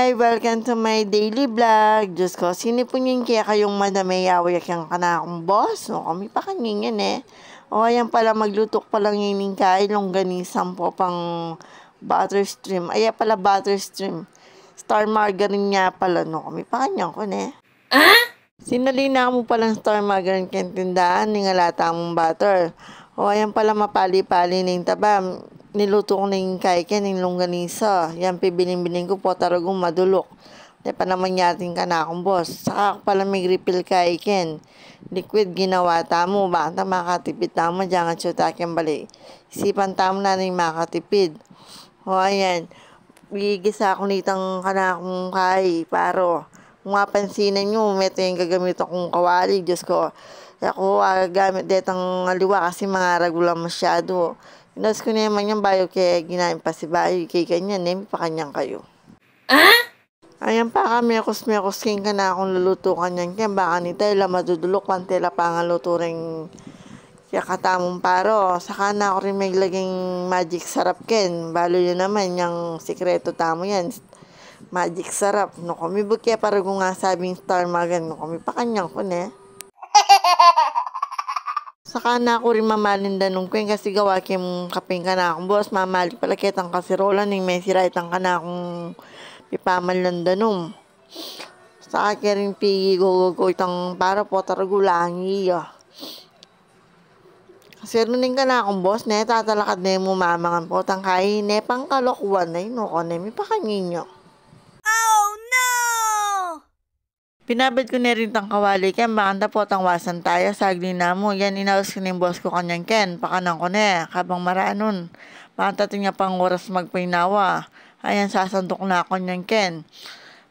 Hi! Welcome to my daily vlog. Diyos ko, sino po niyan kaya kayong madamay awayak yung kanakong boss? No, kami pa kanyan yan eh. O, ayan pala, maglutok pa lang yung kain, longganisang po pang butterstream. Ayan pala, butterstream. Star margarine nga pala, no, kami pa kanyan ko ne. Sinalina mo palang star margarine kayong tindahan, ningalata mong butter. O, ayan pala, mapali-pali na yung taba. Niluto ko na yung kaiken, yung longganisa. Yan, pibiling-biling ko po, taragong madulok. Di pa naman yating ka na akong boss. Saka pala may refill kaiken. Liquid ginawa tamo, baka makatipid tamo, jangan sutakin bali. Isipan tamo na rin makatipid. O, ayan. Bigisa ako nitang kanakong kai, paro. Kung mapansinan nyo, meto yung gagamit akong kawali, Diyos ko. Ako, gamit detang aliwa kasi mga ragulang masyado. Inas ko naman yung bayo kaya ginain pa si bayo kay ganyan, may pa kanyang kayo. Ayan pa ka, mekos king ka na akong luluto kanyan kaya baka ni Tela madudulok lang Tela pa nga luto rin kaya katamong paro. Saka na ako rin may laging magic sarap ken. Balo yun naman, yung sikreto tamo yan. Magic sarap. No, kami bukya para kung nga sabing star magan. No, kami pa kanyang ko ne. Saka na ako rin mamalin danong ko kasi gawa kim kaping ka na akong boss. Mamali pala kitang kasirola ning may siraitan ka na akong ipamal ng danong. Saka kaya rin pigi go itang para po taragulangi. Kasi rin ka na akong boss ne, tatalakad na mo mamangan po tang kain ne, pang kalokwan na yun ko ne, may pakaninyo. Pinabad ko na rin tang kawali ken, baka po tang wasan tayo, sagli na mo. Yan, inawas ko ng boss ko kanyan ken, pakanan ko ne, kabang maraanon. Baka niya pang oras magpainawa. Ayan, sasandok na ako niyan ken.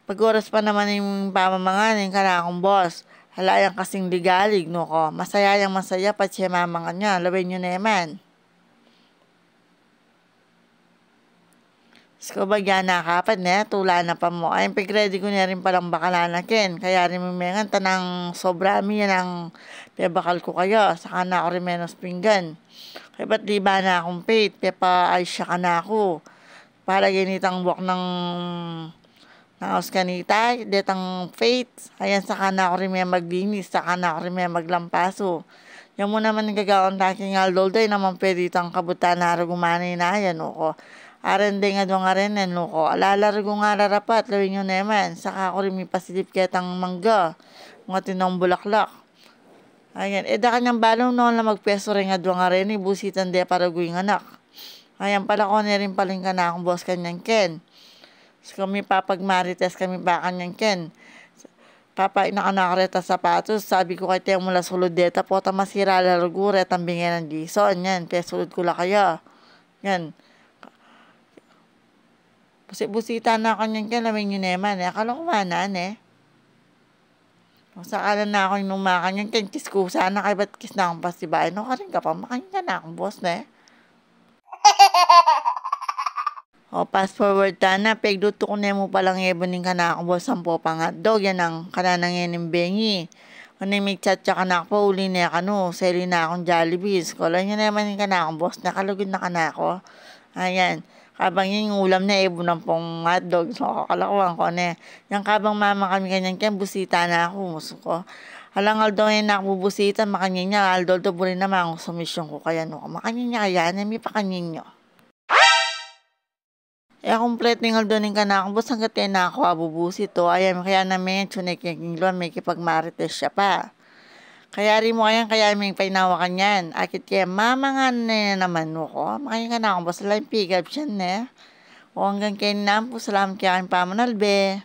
Pag oras pa naman yung pamamanganin ka na akong boss. Halayang kasing ligalig, no ko. Masaya yung masaya, pa siya mamangan niya. Lawin nyo naman. So, bagyan na kapad na, tula na pa mo. Ay, pag-ready ko na rin palang bakalanakin. Kaya rin may tanang sobrami yan ang pebakal ko kayo. Saka na ako rin menos pinggan. Kaya ba't di ba na akong pait? Pepa ay siya ka na ako. Para ganitang buwak ng naos kanita. Detang faith. Ayan, saka na ako rin may maglinis. Saka na ako rin may maglampaso. Yan mo naman nagagawang taking aldolday naman pwede itang kabutan na argumanay na yan. O arende nga doon nga rin ko. Alalaro nga rarapat, lawin nyo naman. Saka ako rin may pasilip kitang mangga. Mga tinong bulaklak. Ayan, da kanyang balong noon na magpeso rin nga doon nga rin. Ibusitan de para guwing anak. Ayan, pala ko na rin paling ka na akong boss kanyang ken. So kami papagmarites kami ba kanyang ken. Papa inakanakareta sapatos. Sabi ko kay Teo mula sulod deta po ta masira larugure tambingin ng Jason. Yan, pesulod ko la kayo. Yan. Busita na ako niyan kaya lamin yun naman eh. Akala ko manaan eh. Kung sakalan na ako yung numakan yan, kaya kiss ko sana kay ba't kiss na akong pasibay. No, karin ka pa, makain ka na akong boss na eh. O, fast forward ta na, pegluto ko na mo palang eboning ka na akong boss, sampo pa nga dog, yan ang kananang yan ng bengi. Kung may chat ka na ako, uli na ka no, seli na akong Jollibees. Kala nyo naman yung ka na akong boss, nakalugod na ka na ako. Ayan. Kabang yung ulam na ibo ng pong hotdog. So, kakalakuan ko na. Yung kabang mama kami kanyan kaya busita na ako. Muso ko. Halang aldo ngayon na ako busita. Makanyan niya. Aldo po rin naman ako sumisyon ko. Kaya no. Makanyan niya kaya. May pakanyan niyo. Complete ng aldo ng ka na ako. Bus hanggat kaya na ako abubusit to. Ayan. Kaya namin chunik yung luwan. May kipagmarites siya pa. Kaya rin mo kaya may painawa ka niyan. Akit kaya mamangan na naman mo ko. Makain ka na ako. Basta lang pick up siya ne. O hanggang kayo na po. Salamat kaya kayong pamanalbe.